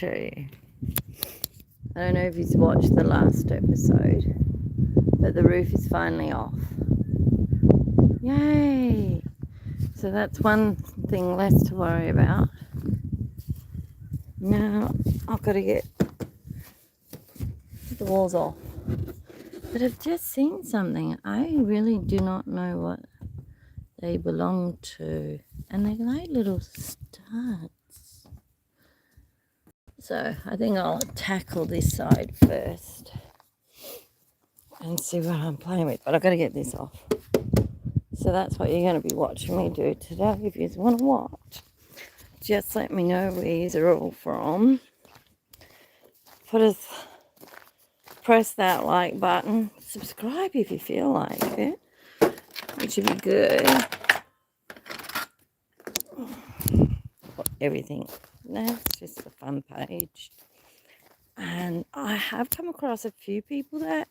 show you. I don't know if you've watched the last episode, but the roof is finally off. Yay! So that's one thing less to worry about. Now I've got to get the walls off. But I've just seen something. I really do not know what they belong to. And they're like little studs. So I think I'll tackle this side first and see what I'm playing with. But I've got to get this off. So that's what you're going to be watching me do today. If you want to watch, just let me know where these are all from. Press that like button. Subscribe if you feel like it. It should be good. Everything. That's just a fun page. And I have come across a few people that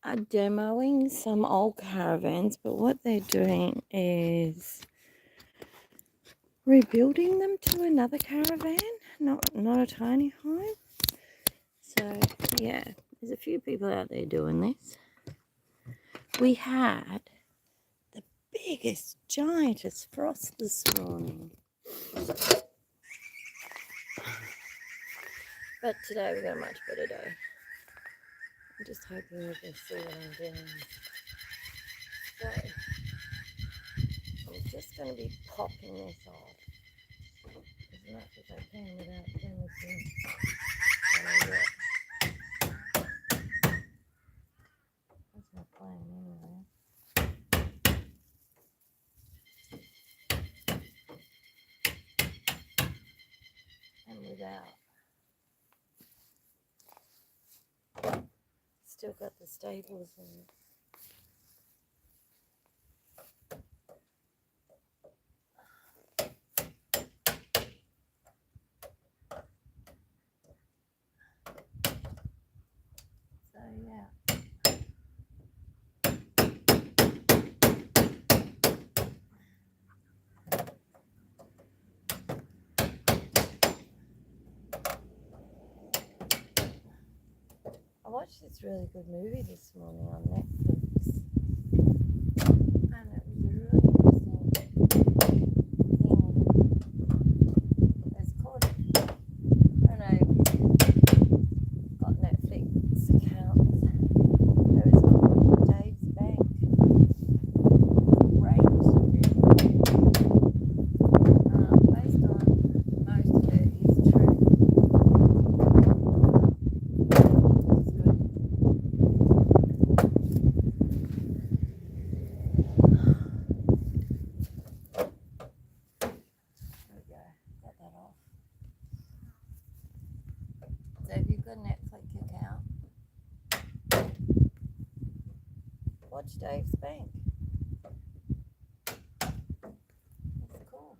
are demoing some old caravans, but what they're doing is rebuilding them to another caravan, not a tiny home. So yeah, there's a few people out there doing this. We had the biggest, giantest frost this morning. But today we got a much better day. I'm just hoping you can see what I'm doing. So I'm just going to be popping this off as much as I can without damaging it. That's my plan anyway. And without. Still got the staples in it. So yeah. I watched this really good movie this morning on Netflix, and it was a really interesting thing. It's called, I don't know if you've got Netflix accounts, but it's called Dave's Bank. Great, really. Based on most of it is true. So if you've got a Netflix account, watch Dave's Bank. It's cool.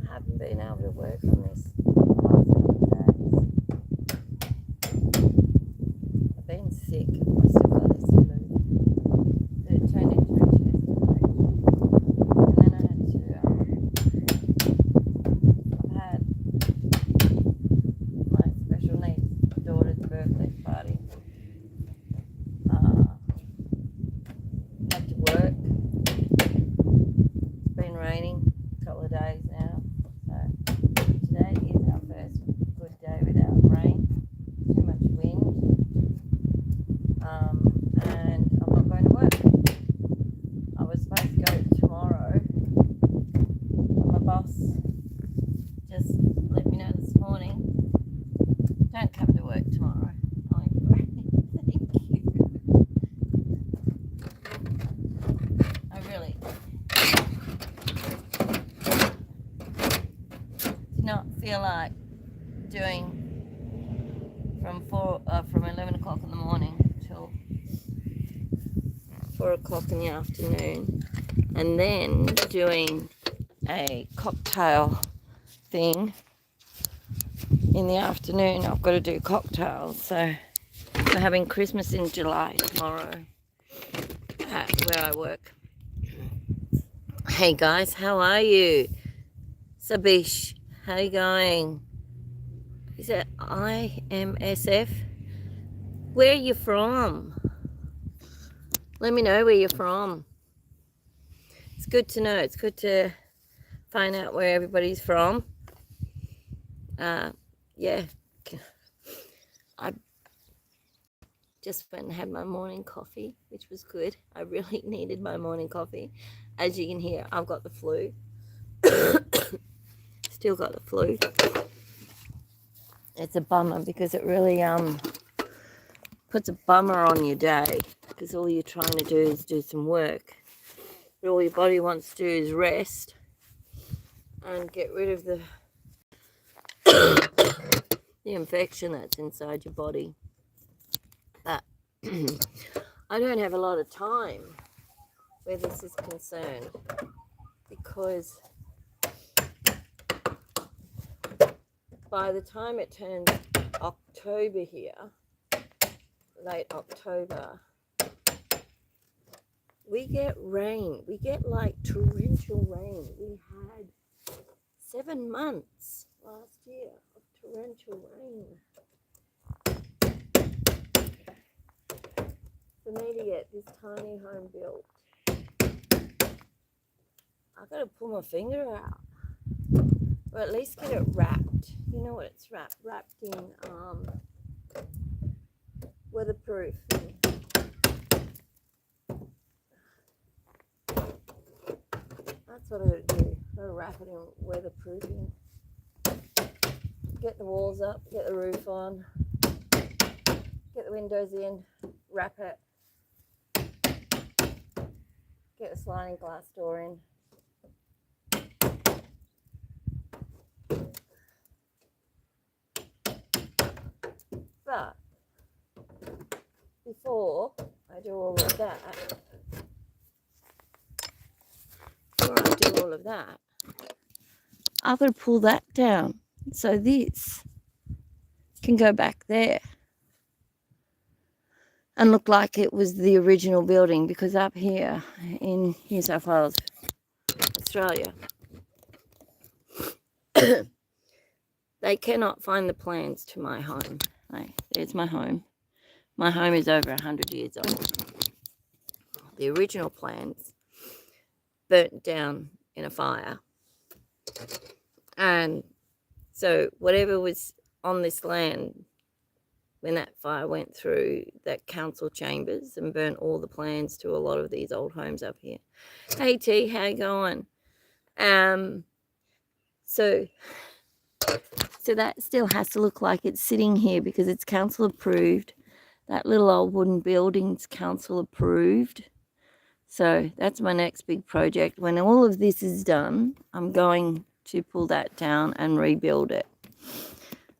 I haven't been able to work on this the last couple of days. I've been sick. I still got this flu. But it turned into a chest infection. And then I had to, I've had my special needs daughter's birthday party. Had to work. It's been raining a couple of days now. So today feel like doing from 11 o'clock in the morning till 4 o'clock in the afternoon, and then doing a cocktail thing in the afternoon. I've got to do cocktails, so we're having Christmas in July tomorrow at where I work. Hey guys, how are you? Sabish, how you going? Is it IMSF? Where are you from? Let me know where you're from. It's good to know. It's good to find out where everybody's from. Yeah. I just went and had my morning coffee, which was good. I really needed my morning coffee. As you can hear, I've got the flu. Still got the flu. It's a bummer because it really puts a bummer on your day, because all you're trying to do is do some work. But all your body wants to do is rest and get rid of the infection that's inside your body. But I don't have a lot of time where this is concerned, because by the time it turns October here, late October, we get rain. We get like torrential rain. We had 7 months last year of torrential rain. For me to get this tiny home built, I've got to pull my finger out, or at least get it wrapped. You know what it's wrapped in weatherproof. That's what I gotta do. I gotta wrap it in weatherproofing. Get the walls up, get the roof on, get the windows in, wrap it, get the sliding glass door in. But before I do all of that, I've got to pull that down so this can go back there and look like it was the original building, because up here in New South Wales, Australia, they cannot find the plans to my home. There's my home. My home is over 100 years old. The original plans burnt down in a fire. And so whatever was on this land when that fire went through that council chambers and burnt all the plans to a lot of these old homes up here. Hey T, how you going? So that still has to look like it's sitting here because it's council approved. That little old wooden building's council approved. So that's my next big project. When all of this is done, I'm going to pull that down and rebuild it.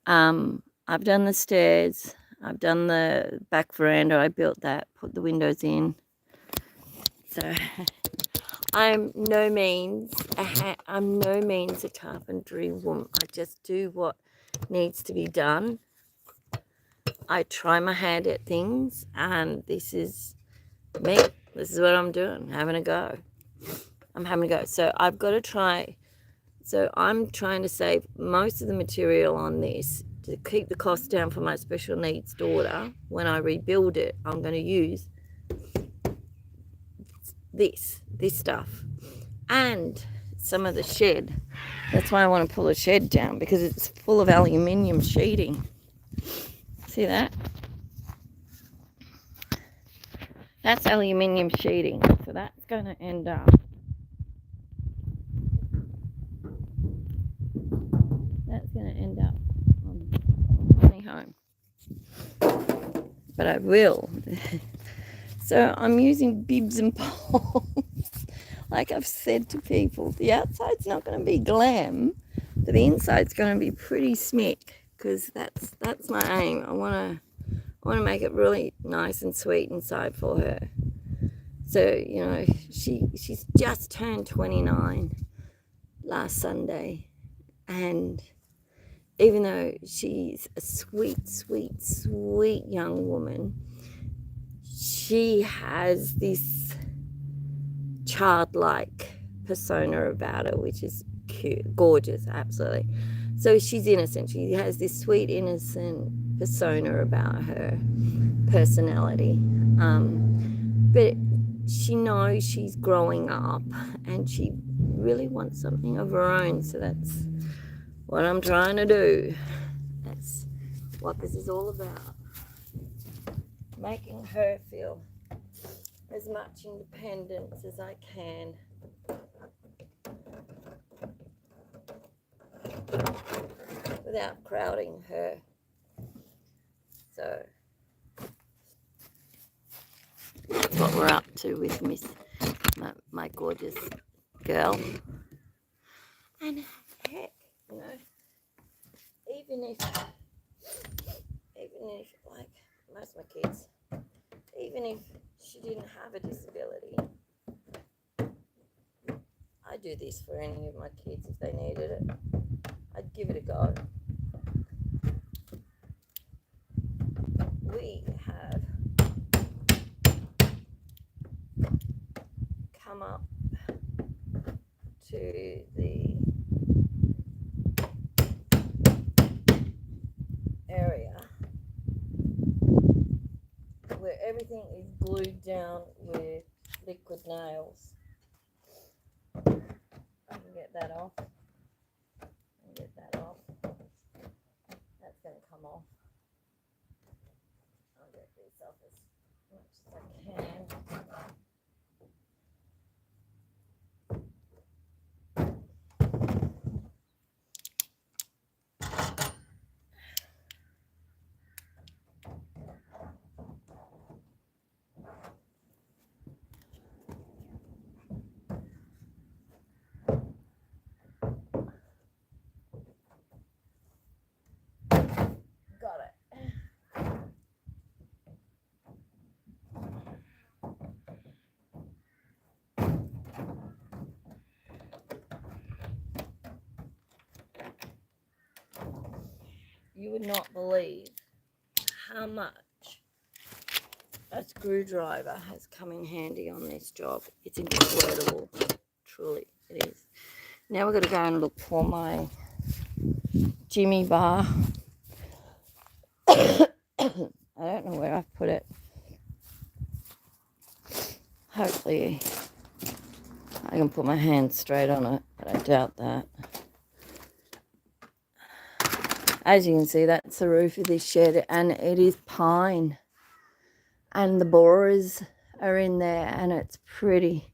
I've done the stairs. I've done the back veranda. I built that, put the windows in. So I'm no means a carpentry woman. I just do what needs to be done. I try my hand at things, and this is me. This is what I'm doing, having a go. I'm having a go. So I've got to try. So I'm trying to save most of the material on this to keep the cost down for my special needs daughter. When I rebuild it, I'm going to use this stuff and some of the shed. That's why I want to pull the shed down, because it's full of aluminium sheeting. See that? That's aluminium sheeting. So that's going to end up on my home. But I will. So I'm using bibs and poles. Like I've said to people, the outside's not going to be glam, But the inside's going to be pretty smick because that's my aim. I want to make it really nice and sweet inside for her. So, she's just turned 29 last Sunday, and even though she's a sweet, sweet, sweet young woman, she has this childlike persona about her, which is cute, gorgeous, absolutely. So she's innocent. She has this sweet, innocent persona about her personality. But she knows she's growing up and she really wants something of her own. So that's what I'm trying to do. That's what this is all about. Making her feel as much independence as I can. Without crowding her. So that's what we're up to with my gorgeous girl. And heck, even if like most of my kids, even if she didn't have a disability, I'd do this for any of my kids if they needed it. I'd give it a go. We have come up to the area where everything is glued down with liquid nails. I can get that off. That's going to come off. I'll get this off as much as I can. You would not believe how much a screwdriver has come in handy on this job. It's incredible. Truly, it is. Now we're going to go and look for my Jimmy bar. I don't know where I've put it. Hopefully I can put my hand straight on it, but I doubt that. As you can see, that's the roof of this shed, and it is pine. And the borers are in there, and it's pretty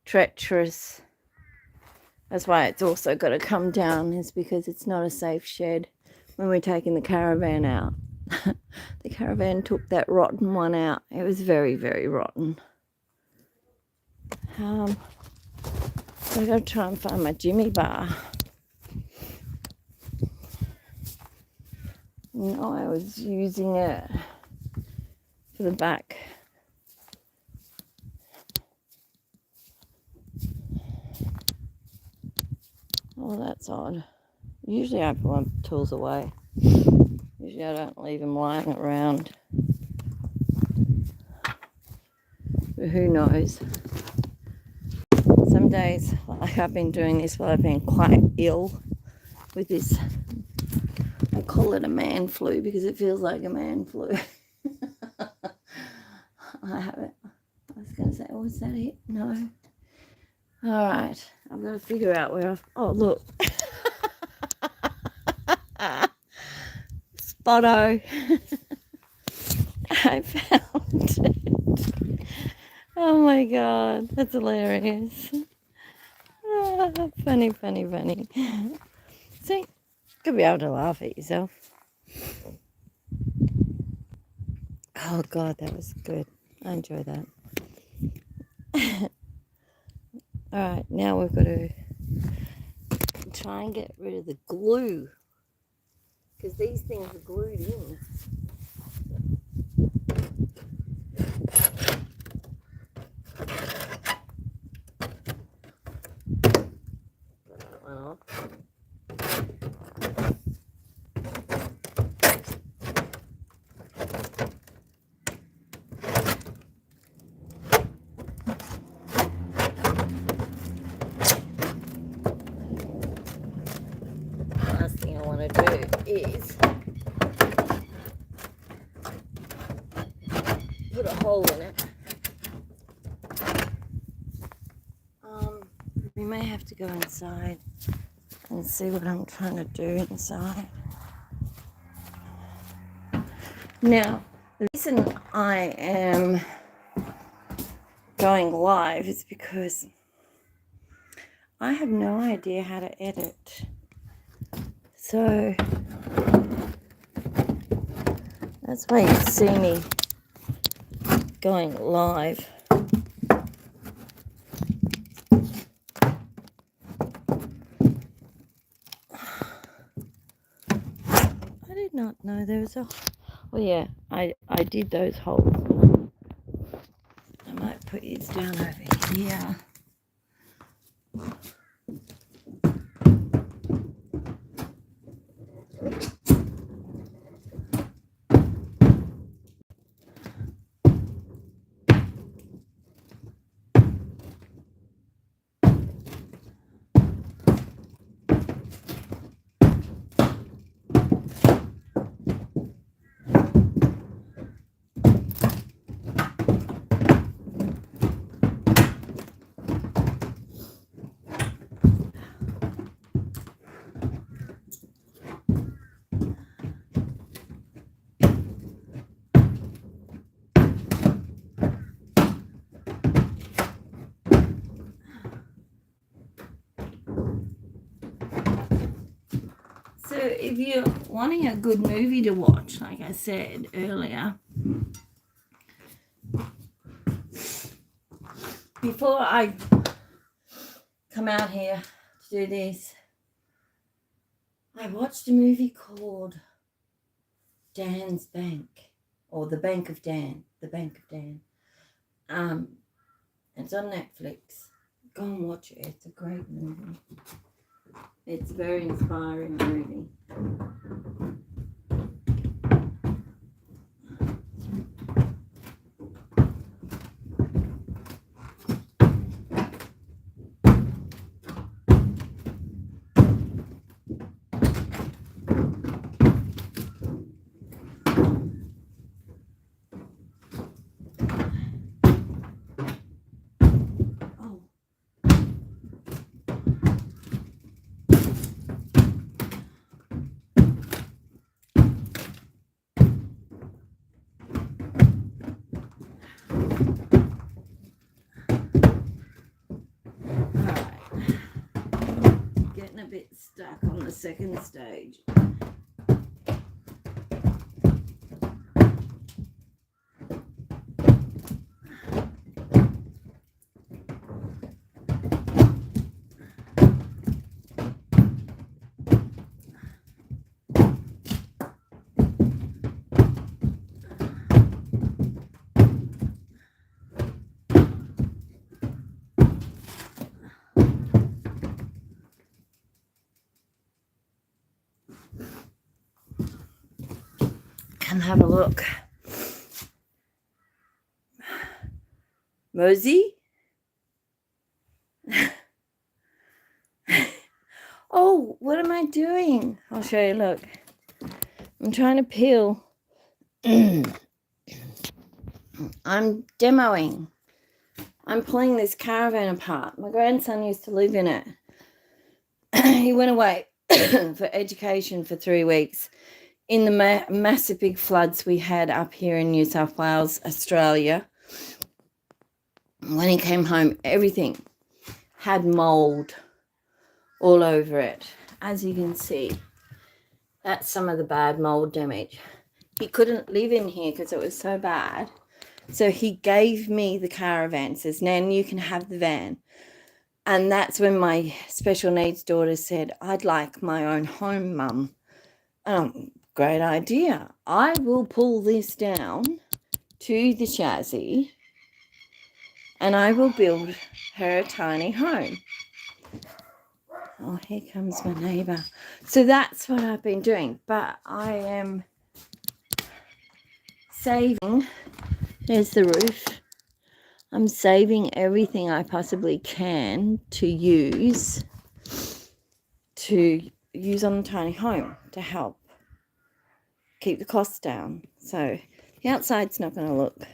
treacherous. That's why it's also got to come down, is because it's not a safe shed when we're taking the caravan out. The caravan took that rotten one out. It was very, very rotten. I've got to try and find my Jimmy bar. No, I was using it for the back. Oh, that's odd. Usually I put my tools away. Usually I don't leave them lying around. But who knows? Some days, like I've been doing this while I've been quite ill with this. I call it a man flu because it feels like a man flu. I have it. I was going to say, oh, is that it? No. All right. I've got to figure out where I've... Oh, look. Spotto. I found it. Oh, my God. That's hilarious. Oh, funny, funny, funny. See? Could be able to laugh at yourself. Oh, God, that was good. I enjoy that. All right, now we've got to try and get rid of the glue, because these things are glued in. Put that one off. Last thing I want to do is put a hole in it. We may have to go inside and see what I'm trying to do inside. Now, the reason I am going live is because I have no idea how to edit. So that's why you see me going live. I did not know there was a... Well, yeah, I did those holes. I might put these down over here. So if you're wanting a good movie to watch, like I said earlier, before I come out here to do this, I watched a movie called Dan's Bank, or The Bank of Dan. It's on Netflix. Go and watch it. It's a great movie. It's a very inspiring movie. A bit stuck on the second stage. Come have a look. Mosey? Oh, what am I doing? I'll show you, look. I'm trying to peel. I'm demoing. I'm pulling this caravan apart. My grandson used to live in it. He went away for education for 3 weeks. In the massive big floods we had up here in New South Wales, Australia, when he came home, everything had mold all over it. As you can see, that's some of the bad mold damage. He couldn't live in here because it was so bad. So he gave me the caravan, says, Nan, you can have the van. And that's when my special needs daughter said, I'd like my own home, Mum. Great idea. I will pull this down to the chassis and I will build her a tiny home. Oh, here comes my neighbour. So that's what I've been doing. But I am saving. There's the roof. I'm saving everything I possibly can to use on the tiny home to help keep the costs down. So the outside's not going to look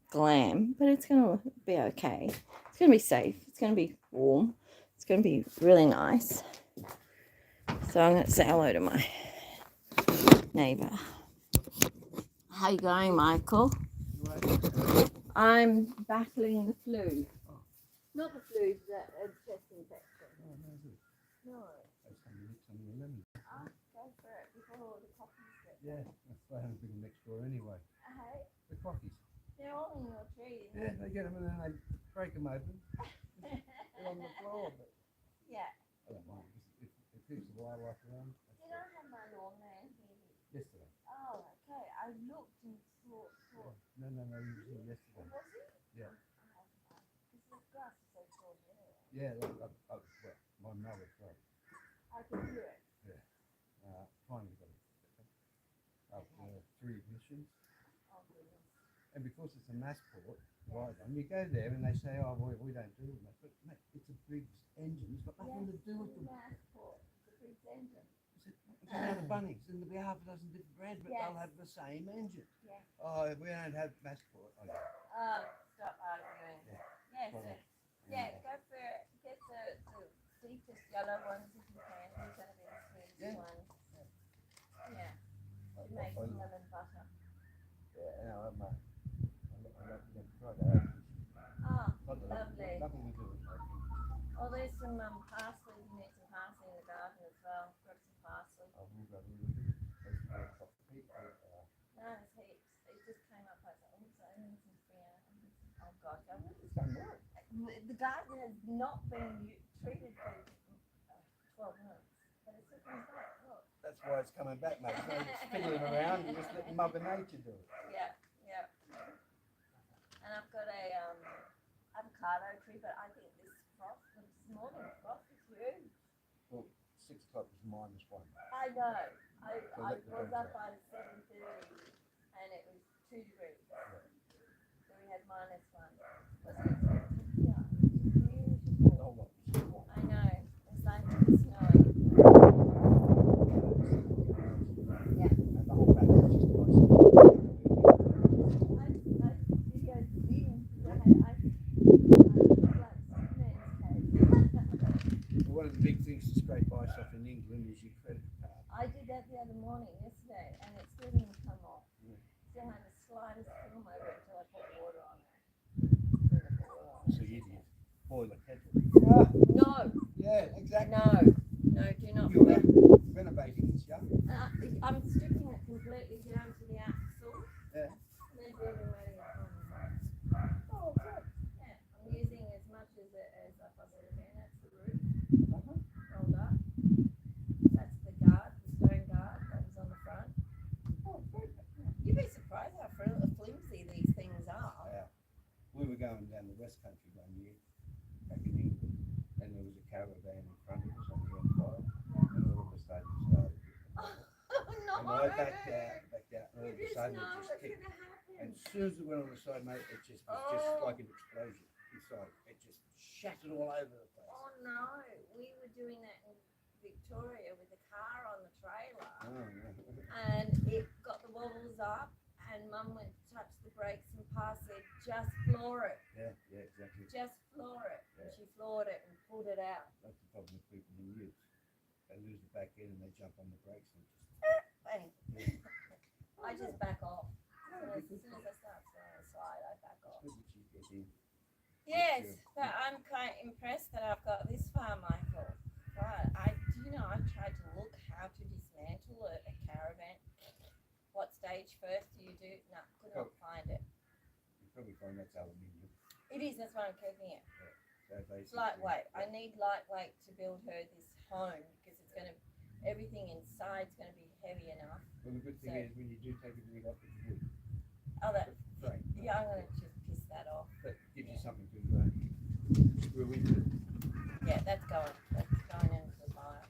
glam, but it's going to be okay. It's going to be safe. It's going to be warm. It's going to be really nice. So I'm going to say hello to my neighbour. How you going, Michael? I'm battling the flu. Not the flu, the chest infection. No. Go for it before the coffees get there. Yeah, they haven't been next door anyway. Hey? The coffees. They're all in your tree. Yeah, they get them and then they break them open. They're on the floor, but Yeah. I don't mind. It keeps the wildlife around. Did I have my lawn man here? Yesterday. Oh, okay. I looked and saw. No, you was here yesterday. Was he? Yeah. Because the grass is so short anyway. Yeah, well, my mower broke. I can hear it. Yeah. Finally got it. After 3 ignitions. Oh, goodness. And because it's a mass port, right, and you go there and they say, oh, we don't do it. But mate, it's a big engine. It's got nothing to do with the mass port. It's a big engine. It's around the Bunnings, and there'll be half a dozen different brands, but they'll have the same engine. Yeah. Oh, we don't have mass port. Oh, yeah. Stop arguing. Yeah. Go for it. Get the deepest yellow ones if you can. These are going to be the sweetest ones. Yeah. It makes lemon butter. Yeah, no, I'm not going to try that. Oh, lovely. Nothing to do with that. Oh, there's some parsley. You need some parsley in the garden as well. Grab some parsley. Oh, we've got really good. No, there's heaps. It just came up like, I need some spare. Oh, gosh. The garden has not been treated for 12 months. But it's still coming back. Look. That's why it's coming back, mate. So it's fiddling around and just letting Mother Nature do it. Yeah. And I've got a avocado tree, but I think this more than frost is huge. Well, 6 o'clock was -1. I know. I was up by 7:30 and it was 2 degrees. So we had -1. Yeah. Beautiful. I know. It's like snowing. Yeah. And the whole back is just nice. One of the big things to scrape ice off in England is your credit card. I did that the other morning, yesterday, and it still didn't come off. Still had the slightest film over it until I put water on it. So you did boil a kettle. No. Yeah, exactly. No, do not. You're renovating this, yeah? I'm stripping it completely down to the axle. Yeah. And then building ready at home. Oh, good. Yeah, I'm using as much as I possibly can. That's the roof. Rolled up. That's the guard, the stone guard that was on the front. Oh, good. You'd be surprised how flimsy these things are. Yeah. We were going down the West Country one year, back in England, and there was a caravan in front of us on the M5, and all of a sudden it started. No. And I backed out, and all of a sudden it just kicked. Gonna happen. And as soon as it went on the side, mate, it just was just like an explosion inside. It just shattered all over the place. Oh no, we were doing that in Victoria with the car on the trailer, and it got the wobbles up, and Mum went to touch the brakes, and Pa said, "Just floor it, Yeah, exactly. just floor it." And Yeah. she floored it and pulled it out. That's the problem with people in utes. They lose the back end and they jump on the brakes and just. Bang. Yeah. I just back off. As soon as I start slowing aside, I back off. Good that you get in. Yes, but I'm quite impressed that I've got this far, Michael. Right, I tried to look how to dismantle a caravan. What stage first do you do? No, could not find it. You probably find that's aluminium. It is, that's why I'm keeping it. So It's basically, lightweight. I need lightweight to build her this home because it's going to, everything inside's going to be heavy enough. Well, the good thing So- is when you do take everything off, it's wood. Oh, that, Frame. yeah, I'm going to just piss that off. That gives you something to screw into. Yeah, that's going into the fire.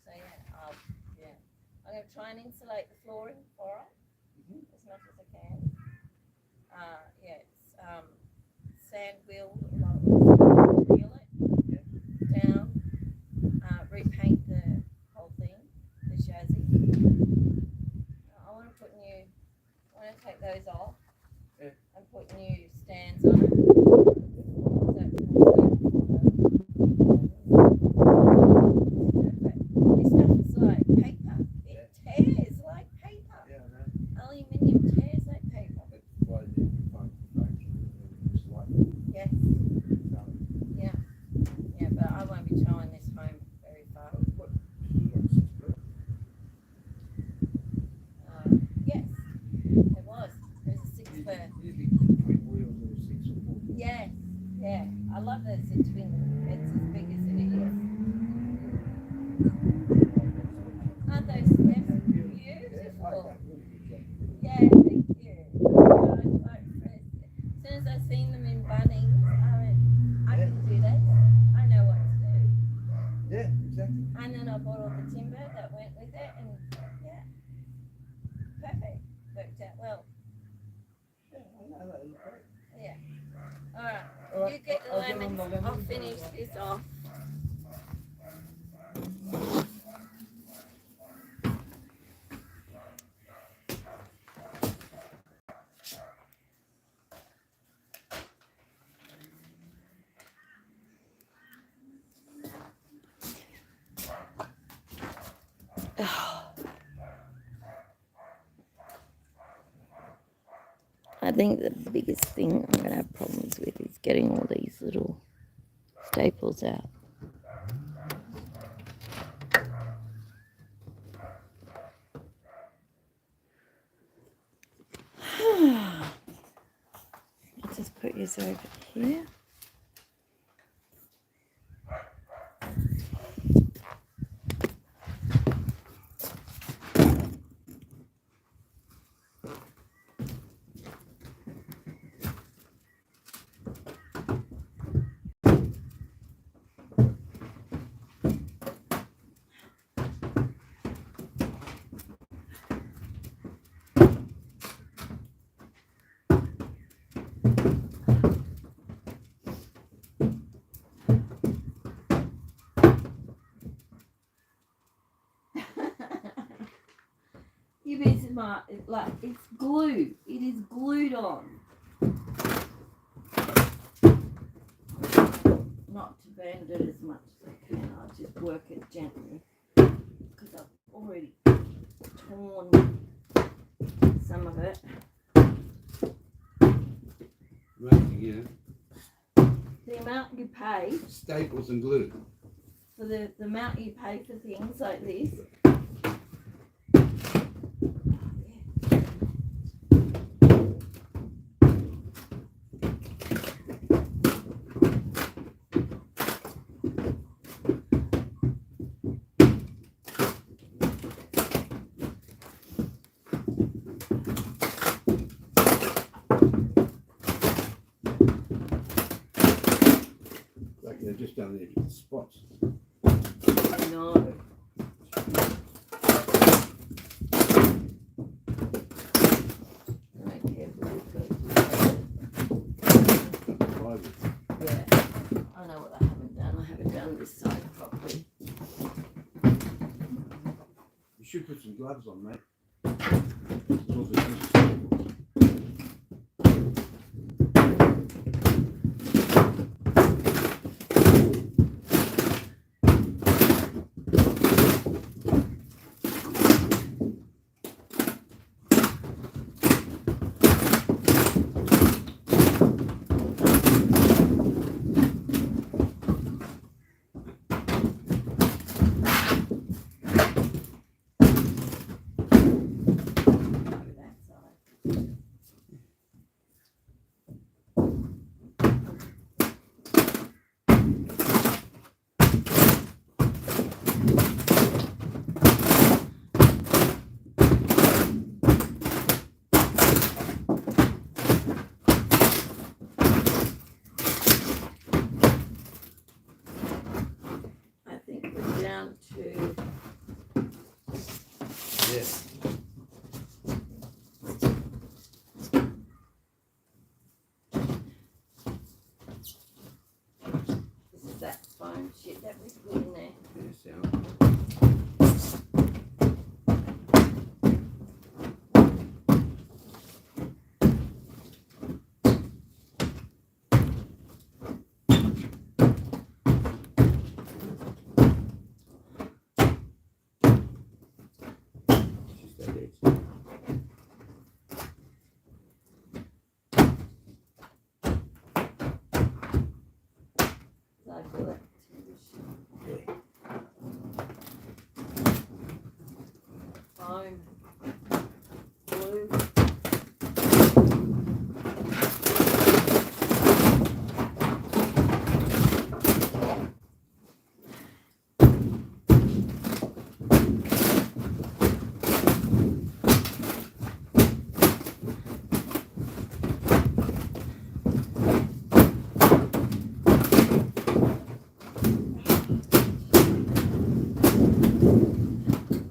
So yeah, I'm going to try and insulate the flooring for it as much as I can. Yeah, it's sand wheel it down, repaint the whole thing, the chassis. I want to take those off and put new stands on it. So it's more perfect. This stuff is like paper. It tears like paper. Yeah, I know. Aluminium tears like paper. That's why you find frames and just like Yes. no. Yeah, but I won't be towing this home very far. What? You got 6 foot? Yes, it was. It was a 6 foot. Usually twin wheels are 6 or 4 foot. Yes, yeah. I love that it's a twin. It's as big as it is. Aren't those steps beautiful? Yeah, thank you. As soon as I seen them in Bunnings, I went, I can do this. I know what to do. Yeah, exactly. And then I bought all the timber that went with it, and yeah, perfect. Worked out well. Yeah, I know that is great. Yeah. All right. All right, You get the I'll get on lemons. the lemons. I'll finish this off. I think the biggest thing I'm going to have problems with is getting all these little staples out. Let's just put yours over here. You be smart. Like it's glued. It is glued on. Not to bend it as much as I can. I'll just work it gently because I've already torn some of it. Right, The amount you pay staples and glue. for the amount you pay for things like this. Like they're just down there with spots. I know. Right, carefully, Plywood. yeah, I know what I haven't done. I haven't done this side properly. You should put some gloves on, mate. It's also just staples. Over that side. Yes. This is that foam shit that we put in there. Yes, yeah. Just like this. So I feel it. Okay. Foam. Glue.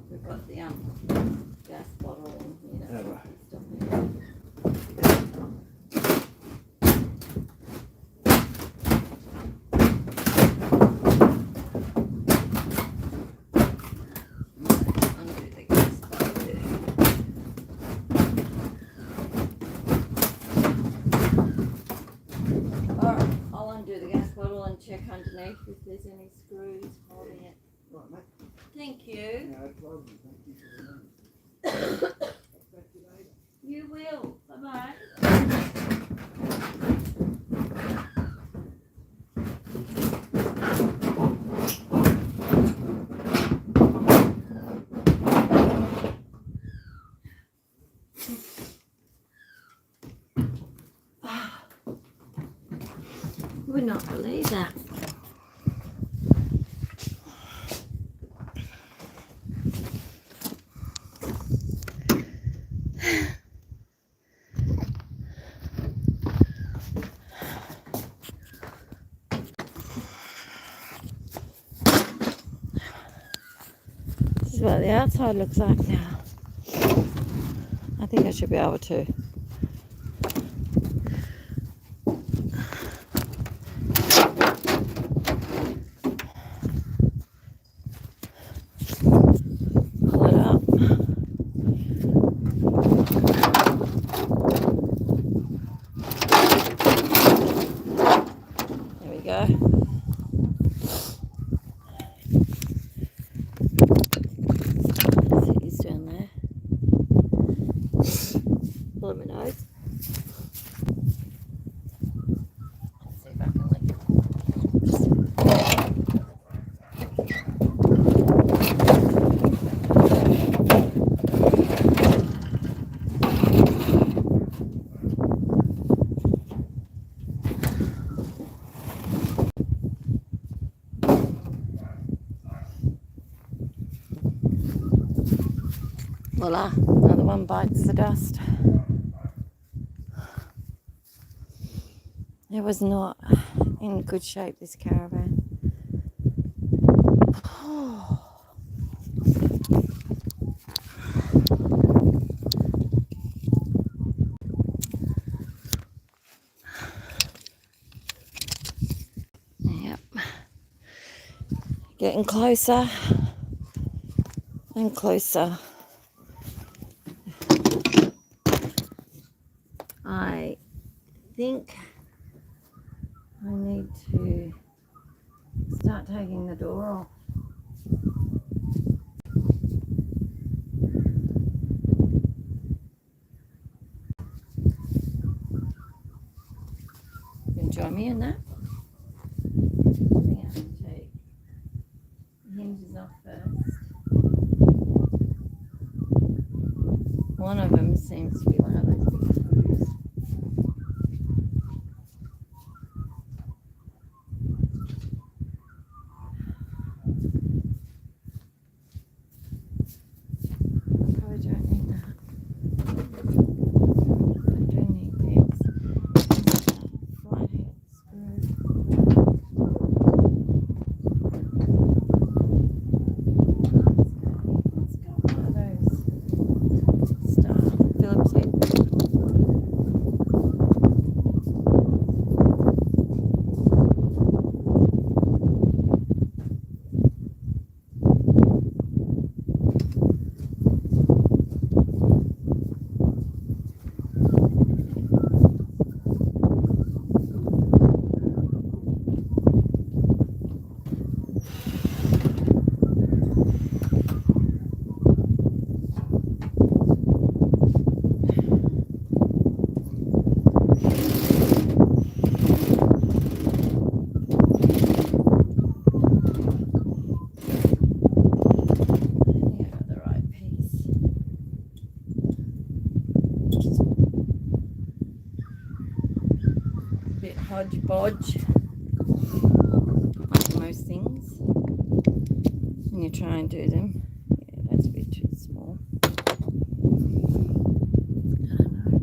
We've got the gas bottle in here. Have a- Stuff in here. Undo the gas bottle. Alright, I'll undo the gas bottle and check underneath if there's any screws holding it. Right, mate. Thank you. No problem. Thank you for the money. I'll back you later. You will. Bye bye. Would not believe that. This is what the outside looks like now. I think I should be able to. Pull it up. There we go. See he's down there. Blow my nose. Let's see if I can lick it. Voila, another one bites the dust. It was not in good shape, this caravan. Yep. Getting closer and closer. I think I need to start taking the door off. You can join me in that. I think I have to take the hinges off first. One of them seems to be one of those big screws. Probably don't need that. I do need this. Flathead screw. Let's go one of those hodgepodge, like most things, when you try and do them. Yeah, that's a bit too small. I don't know,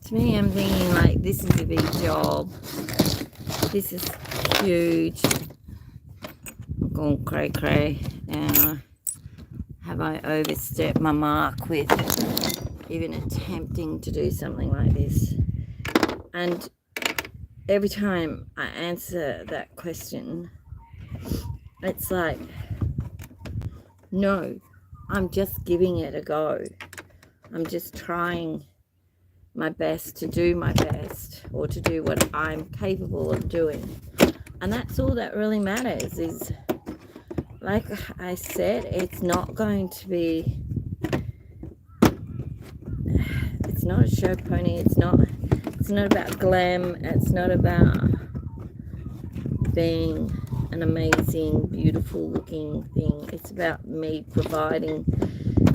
to me, I'm thinking like this is a big job. This is huge. I'm going cray cray. Now, have I overstepped my mark with even attempting to do something like this? And every time I answer that question, it's like, no, I'm just giving it a go. I'm just trying my best to do my best, or to do what I'm capable of doing. And that's all that really matters. Is, like I said, it's not going to be, it's not a show pony. It's not about glam. It's not about being an amazing, beautiful looking thing. It's about me providing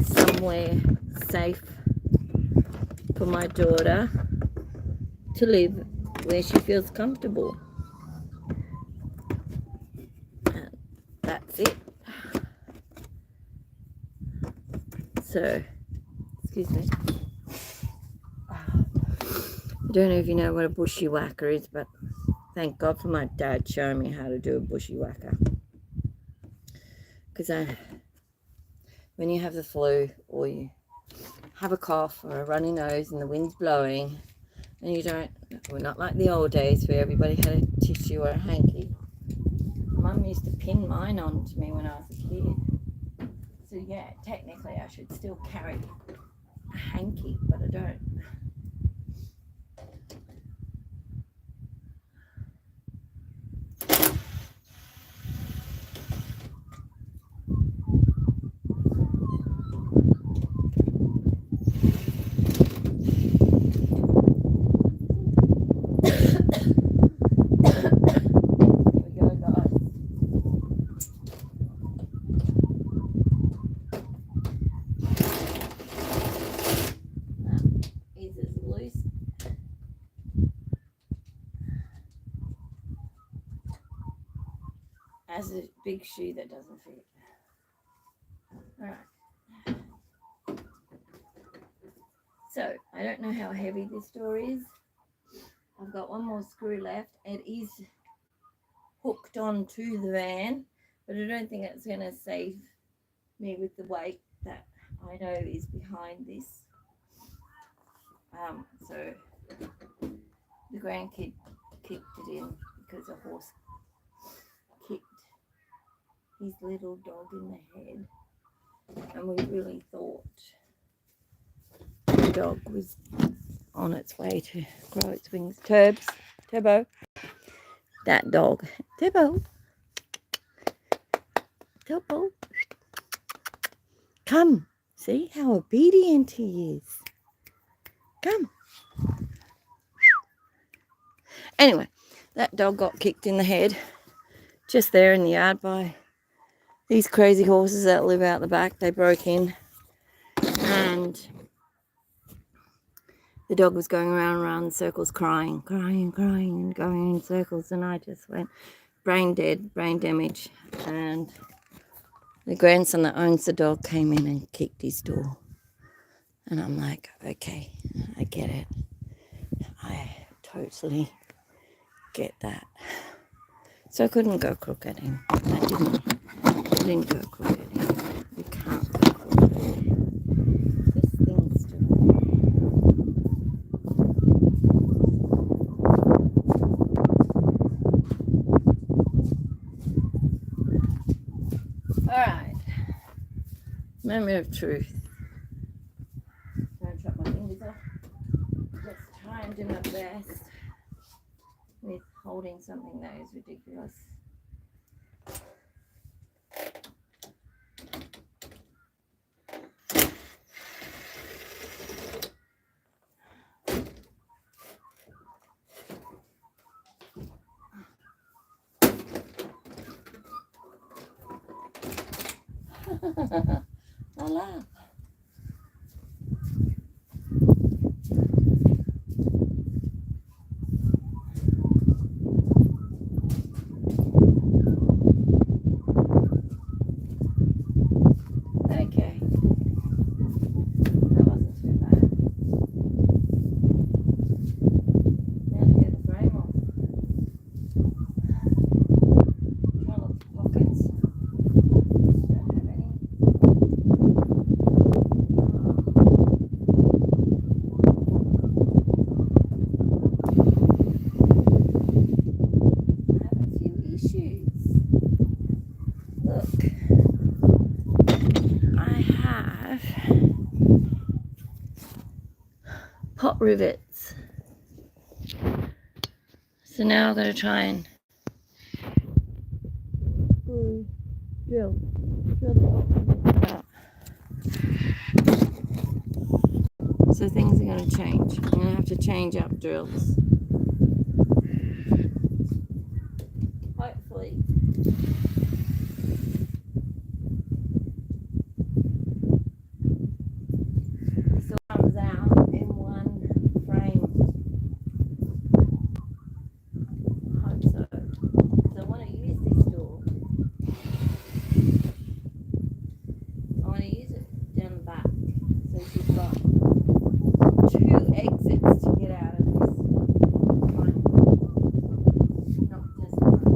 somewhere safe for my daughter to live where she feels comfortable. And that's it. So, excuse me. I don't know if you know what a bushy whacker is, but thank God for my dad showing me how to do a bushy whacker. Because when you have the flu, or you have a cough or a runny nose and the wind's blowing, and you don't, we're not like the old days where everybody had a tissue or a hanky. Mum used to pin mine on to me when I was a kid. So yeah, technically I should still carry a hanky, but I don't. As a big shoe that doesn't fit. Alright. So, I don't know how heavy this door is. I've got one more screw left. It is hooked onto the van, but I don't think it's going to save me with the weight that I know is behind this. So, the grandkid kicked it in because a horse kicked his little dog in the head, and we really thought the dog was on its way to grow its wings. Turbo, that dog, Turbo, come, see how obedient he is, come. Anyway, that dog got kicked in the head just there in the yard by these crazy horses that live out the back. They broke in, and the dog was going around in circles, crying, and going in circles. And I just went brain dead, brain damage. And the grandson that owns the dog came in and kicked his door. And I'm like, okay, I get it. I totally get that. So I couldn't go crook at him. I didn't go crook at him. You can't go crook at him. There's things to do. Alright. Memory of truth. Don't chop my fingers off. Just try and do my best with holding something that is ridiculous. I laugh. Okay. That wasn't too bad. Now to get the frame off. Try lots of pockets. Don't have any. I have a few issues. Look. I have pot rivets. So now I've got to try and drill the pot rivets out. So things are going to change. I'm going to have to change up drills. Hopefully. This all comes out in one frame. I hope so. So I want to use this door. I want to use it down the back. So she's got 2 exits to get out of this. One, not just one.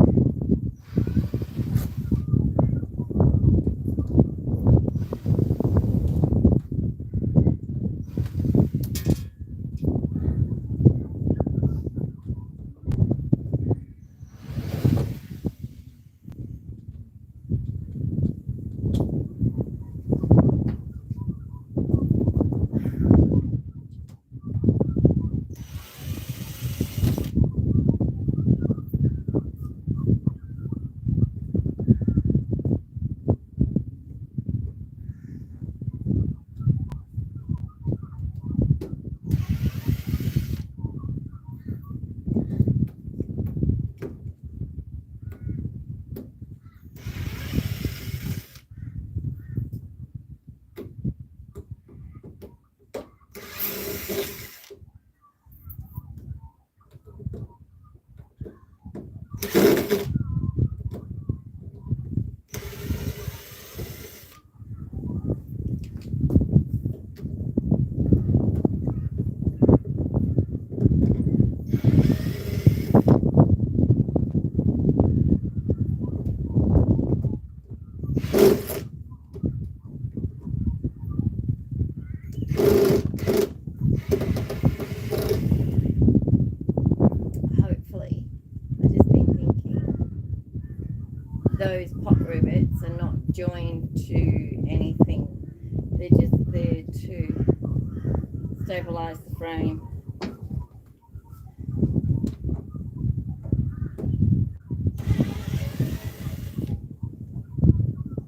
Hopefully, I've just been thinking those pot rivets are not joined to anything. They're just there to stabilize the frame.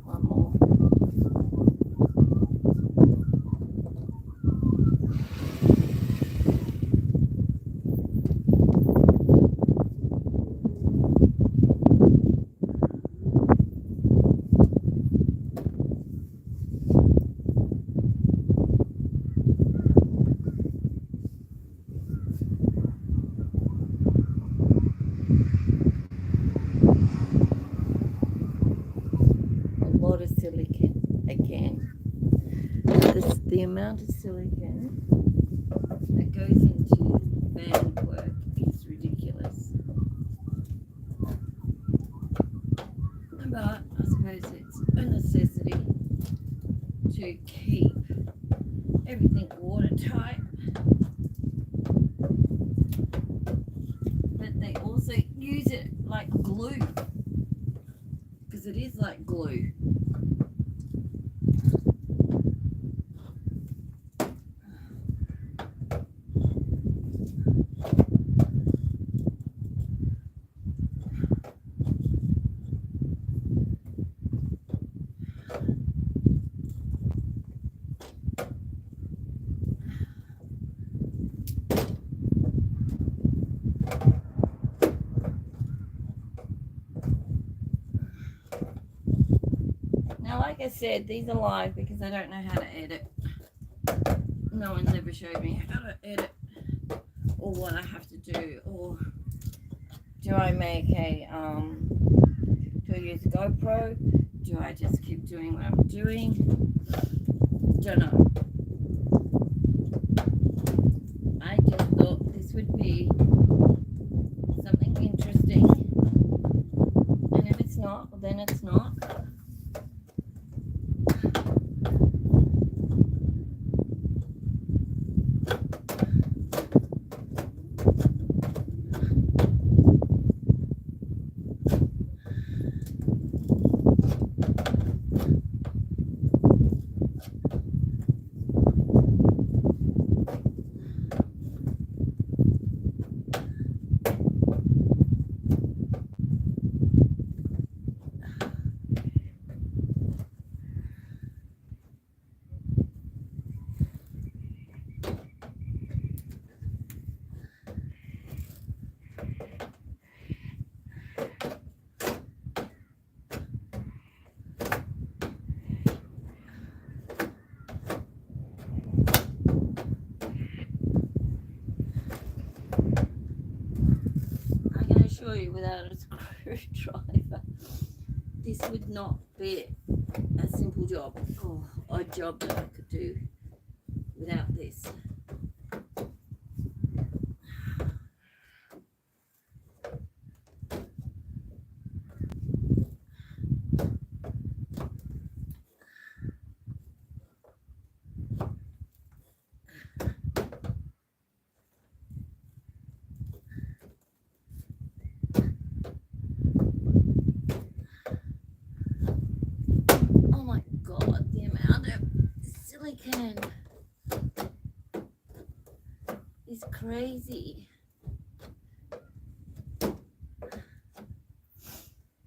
One more. Lot of silicon again. The amount of silicon that goes into band work is ridiculous. But I suppose it's a necessity to keep everything watertight. But they also use it like glue, because it is like glue. like I said, these are live because I don't know how to edit. No one's ever showed me how to edit or what I have to do, or do I make a do I use a GoPro? Do I just keep doing what I'm doing? Don't know. I just thought this would be something interesting, and if it's not, well, then it's not. I can assure you, without a screwdriver, this would not be a simple job, or a job that I could do without this. Oh my god, the amount of silicone is crazy.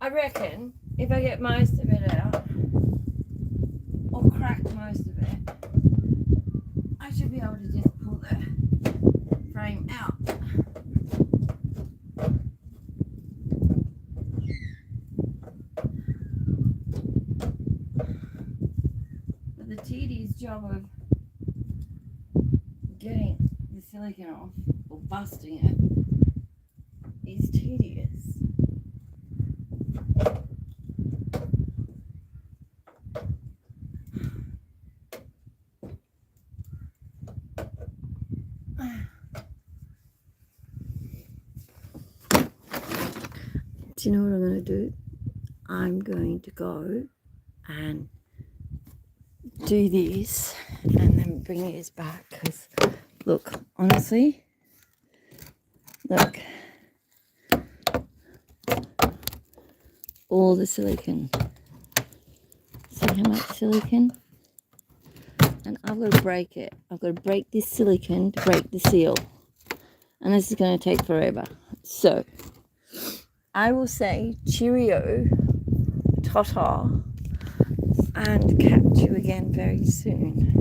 I reckon if I get most of it out, or crack most of it, I should be able to just pull the frame out. But the tedious job of getting the silicone off, or busting it, is tedious. Do you know what I'm going to do? I'm going to go and do this and then bring this back, because look, honestly, look, all the silicone. See how much silicone? And I've got to break it. I've got to break this silicone to break the seal, and this is going to take forever. So I will say cheerio, ta-ta, and catch you again very soon.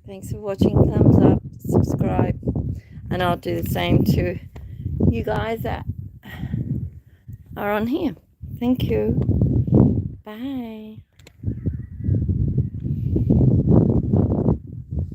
Thanks for watching. Thumbs up, subscribe, and I'll do the same to you guys that are on here. Thank you. Bye.